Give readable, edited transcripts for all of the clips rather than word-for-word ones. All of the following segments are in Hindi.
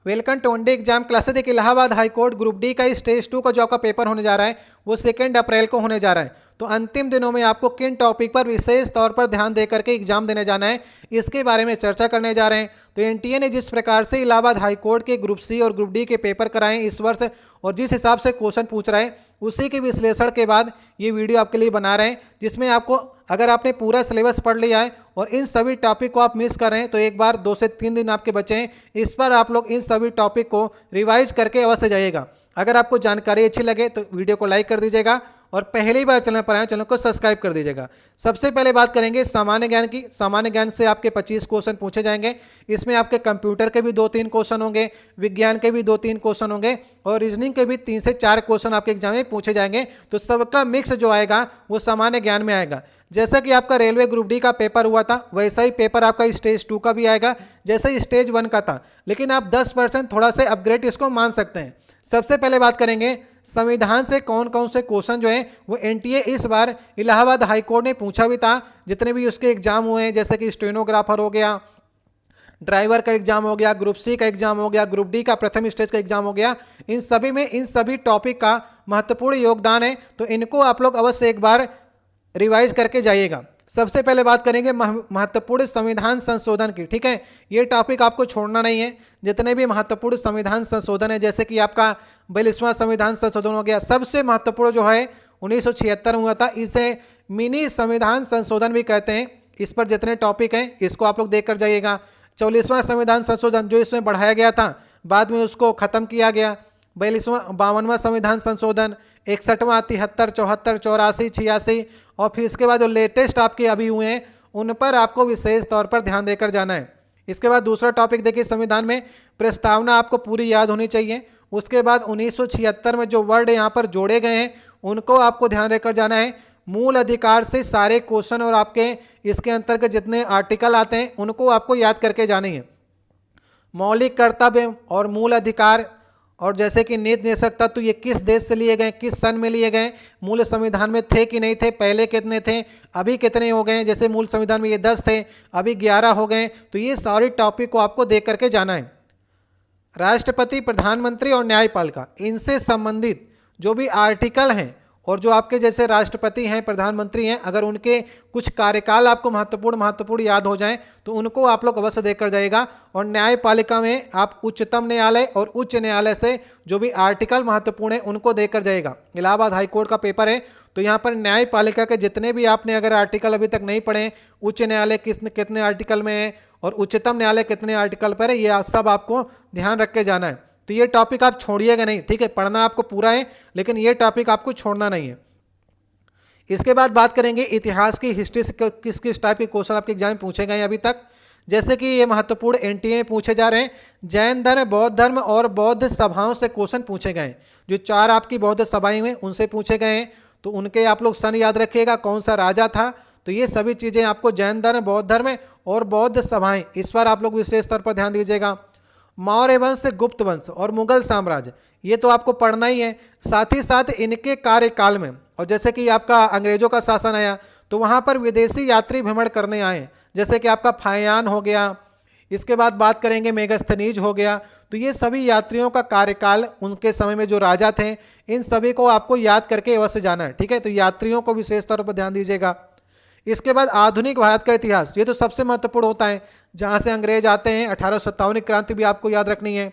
Welcome to one day exam classes. एक Allahabad high court group D का स्टेज 2 का जो आपका पेपर होने जा रहा है वो 2 अप्रैल को होने जा रहा है। तो अंतिम दिनों में आपको किन टॉपिक पर विशेष तौर पर ध्यान दे करके एग्जाम देने जाना है, इसके बारे में चर्चा करने जा रहे हैं। तो एनटीए ने जिस प्रकार से इलाहाबाद हाई कोर्ट के ग्रुप सी और ग्रुप डी के पेपर कराएं इस वर्ष और जिस हिसाब से क्वेश्चन पूछ रहे हैं उसी के विश्लेषण के बाद ये वीडियो आपके लिए बना रहे हैं, जिसमें आपको अगर आपने पूरा सिलेबस पढ़ लिया है और इन सभी टॉपिक को आप मिस कर रहे हैं तो एक बार 2 से 3 दिन आपके बचे हैं, इस पर आप लोग इन सभी टॉपिक को रिवाइज करके अवश्य जाइएगा। अगर आपको जानकारी अच्छी लगे तो वीडियो को लाइक कर दीजिएगा और पहली बार चैनल पर आए चैनल को सब्सक्राइब कर दीजिएगा। सबसे पहले बात करेंगे सामान्य ज्ञान की। सामान्य ज्ञान से आपके 25 क्वेश्चन पूछे जाएंगे। इसमें आपके कंप्यूटर के भी 2-3 क्वेश्चन होंगे, विज्ञान के भी 2-3 क्वेश्चन होंगे और रीजनिंग के भी 3 से 4 क्वेश्चन आपके एग्जाम में पूछे जाएंगे। तो सबका मिक्स जो आएगा वो सामान्य ज्ञान में आएगा। जैसा कि आपका रेलवे ग्रुप डी का पेपर हुआ था वैसा ही पेपर आपका स्टेज 2 का भी आएगा, जैसे ही स्टेज 1 का था, लेकिन आप 10% थोड़ा से अपग्रेड इसको मान सकते हैं। सबसे पहले बात करेंगे संविधान से कौन कौन से क्वेश्चन जो हैं वो एनटीए इस बार इलाहाबाद हाई कोर्ट ने पूछा भी था। जितने भी उसके एग्जाम हुए हैं जैसे कि स्टेनोग्राफर हो गया, ड्राइवर का एग्जाम हो गया, ग्रुप सी का एग्जाम हो गया, ग्रुप डी का प्रथम स्टेज का एग्जाम हो गया, इन सभी में इन सभी टॉपिक का महत्वपूर्ण योगदान है। तो इनको आप लोग अवश्य एक बार रिवाइज करके जाइएगा। सबसे पहले बात करेंगे महत्वपूर्ण संविधान संशोधन की। ठीक है, ये टॉपिक आपको छोड़ना नहीं है। जितने भी महत्वपूर्ण संविधान संशोधन है जैसे कि आपका 42वां संविधान संशोधन हो गया, सबसे महत्वपूर्ण जो है 1976 में हुआ था, इसे मिनी संविधान संशोधन भी कहते हैं। इस पर जितने टॉपिक हैं इसको आप लोग देख कर जाइएगा। 44वां संविधान संशोधन जो इसमें बढ़ाया गया था, बाद में उसको खत्म किया गया। 52वां संविधान संशोधन, 61वां, 73, 74, 84, 86 और फिर इसके बाद जो लेटेस्ट आपके अभी हुए हैं उन पर आपको विशेष तौर पर ध्यान देकर जाना है। इसके बाद दूसरा टॉपिक देखिए, संविधान में प्रस्तावना आपको पूरी याद होनी चाहिए। उसके बाद 1976 में जो वर्ड यहाँ पर जोड़े गए हैं उनको आपको ध्यान देकर जाना है। मूल अधिकार से सारे क्वेश्चन और आपके इसके अंतर्गत जितने आर्टिकल आते हैं उनको आपको याद करके जाने हैं। मौलिक कर्तव्य और मूल अधिकार और जैसे कि नीति निदेशक तत्व ये किस देश से लिए गए, किस सन में लिए गए, मूल संविधान में थे कि नहीं थे, पहले कितने थे, अभी कितने हो गए। जैसे मूल संविधान में ये 10 थे, अभी 11 हो गए। तो ये सारी टॉपिक को आपको देख करके जाना है। राष्ट्रपति, प्रधानमंत्री और न्यायपालिका, इनसे संबंधित जो भी आर्टिकल हैं और जो आपके जैसे राष्ट्रपति हैं, प्रधानमंत्री हैं, अगर उनके कुछ कार्यकाल आपको महत्वपूर्ण याद हो जाएं तो उनको आप लोग अवश्य देखकर जाइएगा। और न्यायपालिका में आप उच्चतम न्यायालय और उच्च न्यायालय से जो भी आर्टिकल महत्वपूर्ण है उनको देखकर जाइएगा। इलाहाबाद हाई कोर्ट का पेपर है तो यहाँ पर न्यायपालिका के जितने भी आपने अगर आर्टिकल अभी तक नहीं पढ़े, उच्च न्यायालय कितने आर्टिकल में है और उच्चतम न्यायालय कितने आर्टिकल पर है, ये सब आपको ध्यान रख के जाना है। तो ये टॉपिक आप छोड़िएगा नहीं। ठीक है, पढ़ना आपको पूरा है लेकिन ये टॉपिक आपको छोड़ना नहीं है। इसके बाद बात करेंगे इतिहास की, हिस्ट्री से किस किस टाइप के क्वेश्चन आपके एग्जाम में पूछे गए अभी तक। जैसे कि ये महत्वपूर्ण एनटीए में पूछे जा रहे हैं, जैन धर्म, बौद्ध धर्म और बौद्ध सभाओं से क्वेश्चन पूछे गए। जो 4 आपकी बौद्ध सभाएं हुई उनसे पूछे गए हैं, तो उनके आप लोग सन याद रखिएगा, कौन सा राजा था। तो ये सभी चीज़ें आपको जैन धर्म, बौद्ध धर्म और बौद्ध सभाएं, इस पर आप लोग विशेष तौर पर ध्यान दीजिएगा। मौर्य वंश, गुप्त वंश और मुगल साम्राज्य, ये तो आपको पढ़ना ही है। साथ ही साथ इनके कार्यकाल में और जैसे कि आपका अंग्रेजों का शासन आया तो वहाँ पर विदेशी यात्री भ्रमण करने आए, जैसे कि आपका फायान हो गया। इसके बाद बात करेंगे मेगास्थनीज हो गया। तो ये सभी यात्रियों का कार्यकाल, उनके समय में जो राजा थे, इन सभी को आपको याद करके अवश्य जाना है। ठीक है, तो यात्रियों को विशेष तौर पर ध्यान दीजिएगा। इसके बाद आधुनिक भारत का इतिहास, ये तो सबसे महत्वपूर्ण होता है, जहाँ से अंग्रेज आते हैं। 1857 की क्रांति भी आपको याद रखनी है।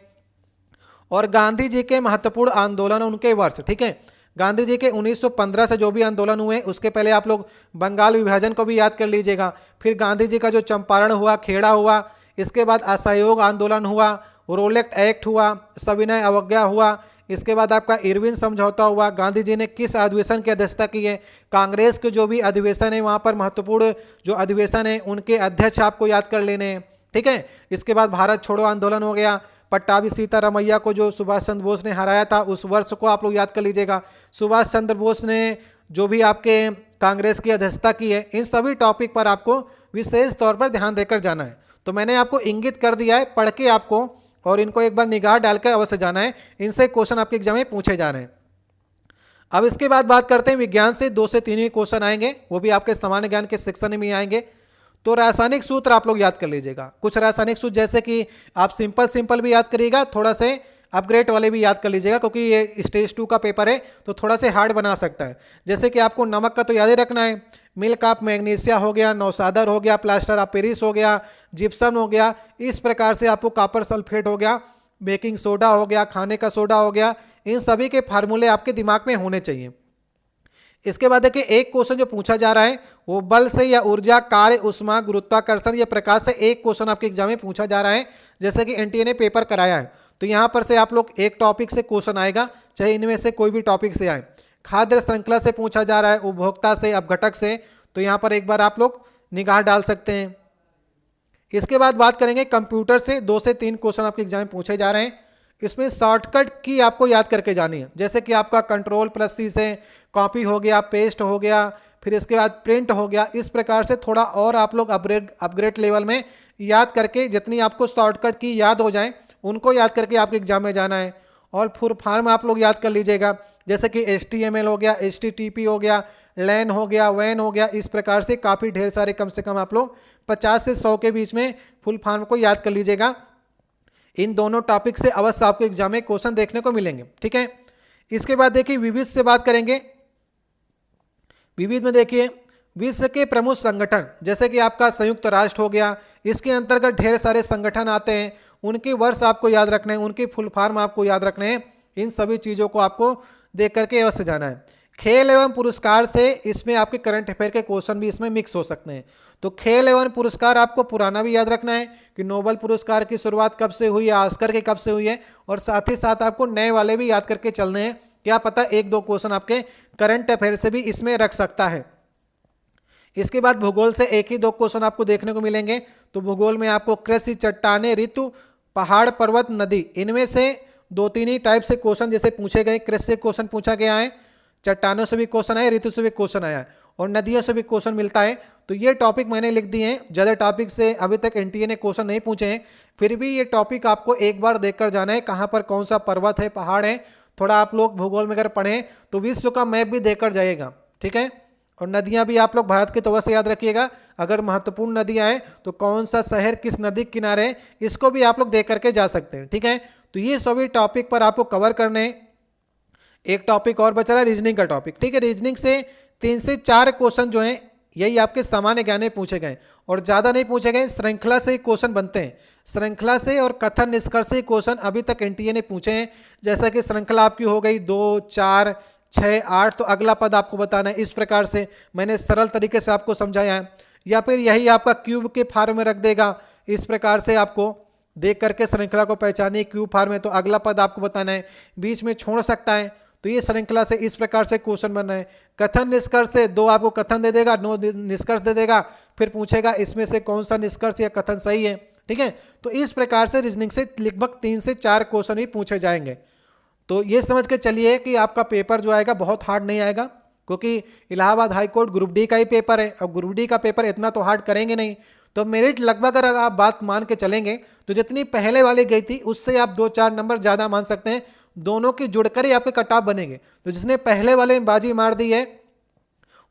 और गांधी जी के महत्वपूर्ण आंदोलन, उनके वर्ष। ठीक है, गांधी जी के 1915 से जो भी आंदोलन हुए उसके पहले आप लोग बंगाल विभाजन को भी याद कर लीजिएगा। फिर गांधी जी का जो चंपारण हुआ, खेड़ा हुआ, इसके बाद असहयोग आंदोलन हुआ, रोलेक्ट एक्ट हुआ, सविनय अवज्ञा हुआ, इसके बाद आपका इरविन समझौता हुआ। गांधी जी ने किस अधिवेशन की अध्यक्षता की है, कांग्रेस के जो भी अधिवेशन है वहाँ पर महत्वपूर्ण जो अधिवेशन है उनके अध्यक्ष आपको याद कर लेने हैं। ठीक है, इसके बाद भारत छोड़ो आंदोलन हो गया, पट्टाभी सीतारामैया को जो सुभाष चंद्र बोस ने हराया था उस वर्ष को आप लोग याद कर लीजिएगा। सुभाष चंद्र बोस ने जो भी आपके कांग्रेस की अध्यक्षता की है, इन सभी टॉपिक पर आपको विशेष तौर पर ध्यान देकर जाना है। तो मैंने आपको इंगित कर दिया है, पढ़ के आपको और इनको एक बार निगाह डालकर अवश्य जाना है। इनसे क्वेश्चन आपके एग्जाम में पूछे जा रहे हैं। अब इसके बाद बात करते हैं विज्ञान से 2 से 3 ही क्वेश्चन आएंगे, वो भी आपके सामान्य ज्ञान के सेक्शन में आएंगे। तो रासायनिक सूत्र आप लोग याद कर लीजिएगा। कुछ रासायनिक सूत्र जैसे कि आप सिंपल भी याद करिएगा, थोड़ा से अपग्रेड वाले भी याद कर लीजिएगा, क्योंकि ये स्टेज 2 का पेपर है तो थोड़ा से हार्ड बना सकता है। जैसे कि आपको नमक का तो याद ही रखना है, मिल्क ऑफ मैग्नीशिया हो गया, नौसादर हो गया, प्लास्टर ऑफ पेरिस हो गया, जिप्सम हो गया। इस प्रकार से आपको कॉपर सल्फेट हो गया, बेकिंग सोडा हो गया, खाने का सोडा हो गया, इन सभी के फार्मूले आपके दिमाग में होने चाहिए। इसके बाद देखिए एक क्वेश्चन जो पूछा जा रहा है वो बल से या ऊर्जा, कार्य, उष्मा, गुरुत्वाकर्षण या प्रकाश से एक क्वेश्चन आपके एग्जाम में पूछा जा रहा है, जैसे कि एनटीए ने पेपर कराया है। तो यहाँ पर से आप लोग एक टॉपिक से क्वेश्चन आएगा, चाहे इनमें से कोई भी टॉपिक से आए। खाद्य श्रृंखला से पूछा जा रहा है, उपभोक्ता से, अपघटक से, तो यहाँ पर एक बार आप लोग निगाह डाल सकते हैं। इसके बाद बात करेंगे कंप्यूटर से, 2 से 3 क्वेश्चन आपके एग्जाम में पूछे जा रहे हैं। इसमें शॉर्टकट की आपको याद करके जानी है, जैसे कि आपका कंट्रोल+C से कॉपी हो गया, पेस्ट हो गया, फिर इसके बाद प्रिंट हो गया। इस प्रकार से थोड़ा और आप लोग अपग्रेड लेवल में याद करके, जितनी आपको शॉर्टकट की याद हो जाए उनको याद करके आपके एग्जाम में जाना है। और फुल फॉर्म आप लोग याद कर लीजिएगा, जैसे कि HTML हो गया, HTTP हो गया, LAN हो गया, WAN हो गया। इस प्रकार से काफ़ी ढेर सारे, कम से कम आप लोग 50 से 100 के बीच में फुल फॉर्म को याद कर लीजिएगा। इन दोनों टॉपिक से अवश्य आपको एग्जाम में क्वेश्चन देखने को मिलेंगे, ठीक है। इसके बाद देखिए विविध से बात करेंगे। विविध में देखिए विश्व के प्रमुख संगठन, जैसे कि आपका संयुक्त राष्ट्र हो गया, इसके अंतर्गत ढेर सारे संगठन आते हैं, उनके वर्ष आपको याद रखने हैं, उनके फुल फॉर्म आपको याद रखने हैं। इन सभी चीज़ों को आपको देख करके अवश्य जाना है। खेल एवं पुरस्कार से, इसमें आपके करंट अफेयर के क्वेश्चन भी इसमें मिक्स हो सकते हैं। तो खेल एवं पुरस्कार आपको पुराना भी याद रखना है कि नोबेल पुरस्कार की शुरुआत कब से हुई है, ऑस्कर के कब से हुई है, और साथ ही साथ आपको नए वाले भी याद करके चलने हैं। क्या पता 1-2 क्वेश्चन आपके करंट अफेयर से भी इसमें रख सकता है। इसके बाद भूगोल से 1 ही 2 क्वेश्चन आपको देखने को मिलेंगे। तो भूगोल में आपको कृषि, चट्टाने, ऋतु, पहाड़, पर्वत, नदी, इनमें से 2-3 ही टाइप से क्वेश्चन जैसे पूछे गए। कृषि से क्वेश्चन पूछा गया है, चट्टानों से भी क्वेश्चन आया, ऋतु से भी क्वेश्चन आया है, और नदियों से भी क्वेश्चन मिलता है। तो ये टॉपिक मैंने लिख दिए हैं। ज़्यादा टॉपिक से अभी तक एनटीए ने क्वेश्चन नहीं पूछे हैं, फिर भी ये टॉपिक आपको एक बार देखकर जाना है, कहाँ पर कौन सा पर्वत है, पहाड़ है। थोड़ा आप लोग भूगोल में अगर पढ़ें तो विश्व का मैप भी देखकर जाइएगा, ठीक है। और नदियाँ भी आप लोग भारत के तौर से याद रखिएगा। अगर महत्वपूर्ण नदियाँ हैं तो कौन सा शहर किस नदी के किनारे है, इसको भी आप लोग देख करके जा सकते हैं, ठीक है। तो ये सभी टॉपिक पर आपको कवर करने हैं। एक टॉपिक और बचा रहा है रीजनिंग का टॉपिक, ठीक है। रीजनिंग से 3 से 4 क्वेश्चन जो हैं यही आपके सामान्य ज्ञान में पूछे गए, और ज़्यादा नहीं पूछे गए। श्रृंखला से ही क्वेश्चन बनते हैं, श्रृंखला से और कथन निष्कर्ष से क्वेश्चन अभी तक एनटीए ने पूछे हैं। जैसा कि श्रृंखला आपकी हो गई 2, 4, 6, 8, तो अगला पद आपको बताना है। इस प्रकार से मैंने सरल तरीके से आपको समझाया है। या फिर यही आपका क्यूब के फॉर्म में रख देगा, इस प्रकार से आपको देख करके श्रृंखला को पहचानिए। क्यूब फॉर्म में तो अगला पद आपको बताना है, बीच में छोड़ सकता है। तो ये श्रृंखला से इस प्रकार से क्वेश्चन बन रहे हैं। कथन निष्कर्ष से 2 आपको कथन दे देगा, 9 निष्कर्ष दे देगा, फिर पूछेगा इसमें से कौन सा निष्कर्ष या कथन सही है, ठीक है। तो इस प्रकार से रीजनिंग से लगभग 3 से 4 क्वेश्चन भी पूछे जाएंगे। तो ये समझ के चलिए कि आपका पेपर जो आएगा बहुत हार्ड नहीं आएगा, क्योंकि इलाहाबाद हाईकोर्ट ग्रुप डी का ही पेपर है, और ग्रुप डी का पेपर इतना तो हार्ड करेंगे नहीं। तो मेरिट लगभग अगर आप बात मान के चलेंगे तो जितनी पहले वाली गई थी उससे आप 2-4 नंबर ज़्यादा मान सकते हैं। दोनों की जुड़कर ही आपके कट ऑफ बनेंगे। तो जिसने पहले वाले में बाजी मार दी है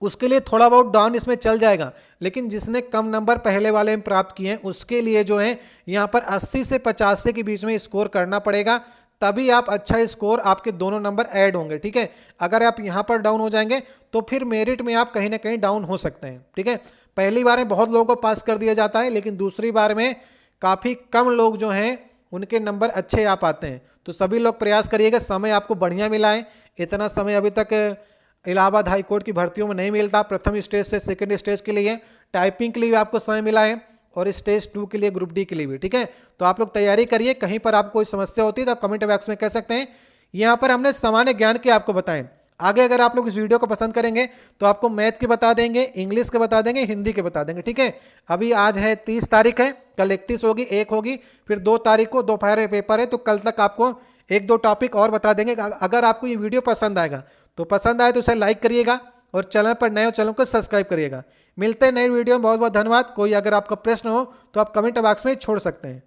उसके लिए थोड़ा बहुत डाउन इसमें चल जाएगा, लेकिन जिसने कम नंबर पहले वाले में प्राप्त किए हैं उसके लिए जो है यहाँ पर 80 से 85 के बीच में स्कोर करना पड़ेगा, तभी आप अच्छा स्कोर, आपके दोनों नंबर ऐड होंगे, ठीक है। अगर आप यहाँ पर डाउन हो जाएंगे तो फिर मेरिट में आप कहीं ना कहीं डाउन हो सकते हैं, ठीक है। पहली बार में बहुत लोगों को पास कर दिया जाता है, लेकिन दूसरी बार में काफ़ी कम लोग जो हैं उनके नंबर अच्छे आ पाते हैं। तो सभी लोग प्रयास करिएगा, समय आपको बढ़िया मिला है। इतना समय अभी तक इलाहाबाद हाईकोर्ट की भर्तियों में नहीं मिलता। प्रथम स्टेज से सेकंड स्टेज के लिए, टाइपिंग के लिए आपको समय मिला है, और स्टेज 2 के लिए, ग्रुप डी के लिए भी, ठीक है। तो आप लोग तैयारी करिए। कहीं पर आपको कोई समस्या होती है तो आप कमेंट बॉक्स में कह सकते हैं। यहाँ पर हमने सामान्य ज्ञान के आपको बताएं। आगे अगर आप लोग इस वीडियो को पसंद करेंगे तो आपको मैथ के बता देंगे, इंग्लिश के बता देंगे, हिंदी के बता देंगे, ठीक है। अभी आज है 30 तारीख है, कल 31 होगी, 1 होगी, फिर 2 तारीख को दोपहर पेपर है। तो कल तक आपको 1-2 टॉपिक और बता देंगे। अगर आपको ये वीडियो पसंद आएगा तो पसंद आए तो इसे लाइक करिएगा, और चैनल पर नए हो चैनल को सब्सक्राइब करिएगा। मिलते हैं नई वीडियो में। बहुत बहुत धन्यवाद। कोई अगर आपका प्रश्न हो तो आप कमेंट बॉक्स में छोड़ सकते हैं।